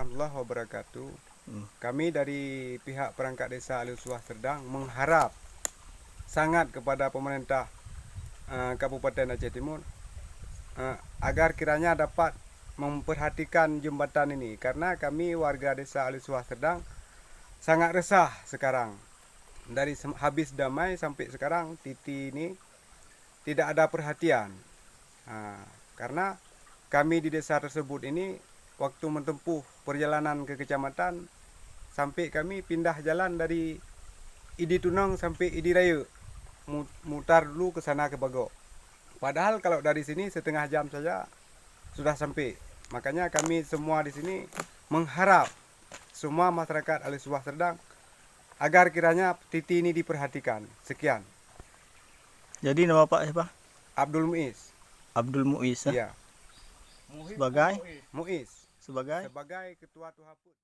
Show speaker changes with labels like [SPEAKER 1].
[SPEAKER 1] warahmatullahi wabarakatuh.
[SPEAKER 2] Hmm.
[SPEAKER 1] Kami dari pihak perangkat desa Aluswah Serdang mengharap sangat kepada pemerintah Kabupaten Aceh Timur agar kiranya dapat memperhatikan jembatan ini, karena kami warga desa Aluswah Serdang sangat resah sekarang. Dari habis damai sampai sekarang Titi ini tidak ada perhatian. Karena kami di desa tersebut ini waktu menempuh perjalanan ke kecamatan, sampai kami pindah jalan dari Idi Tunang sampai Idi Raya, mutar dulu ke sana ke Bago. Padahal kalau dari sini setengah jam saja sudah sampai. Makanya kami semua di sini mengharap semua masyarakat Aluswah Serdang agar kiranya Titi ini diperhatikan. Sekian.
[SPEAKER 2] Jadi nama Pak siapa?
[SPEAKER 1] Abdul Muiz.
[SPEAKER 2] Abdul Muiz ya?
[SPEAKER 1] Iya.
[SPEAKER 2] Sebagai
[SPEAKER 1] Muiz
[SPEAKER 2] sebagai
[SPEAKER 1] sebagai ketua Tuhaput.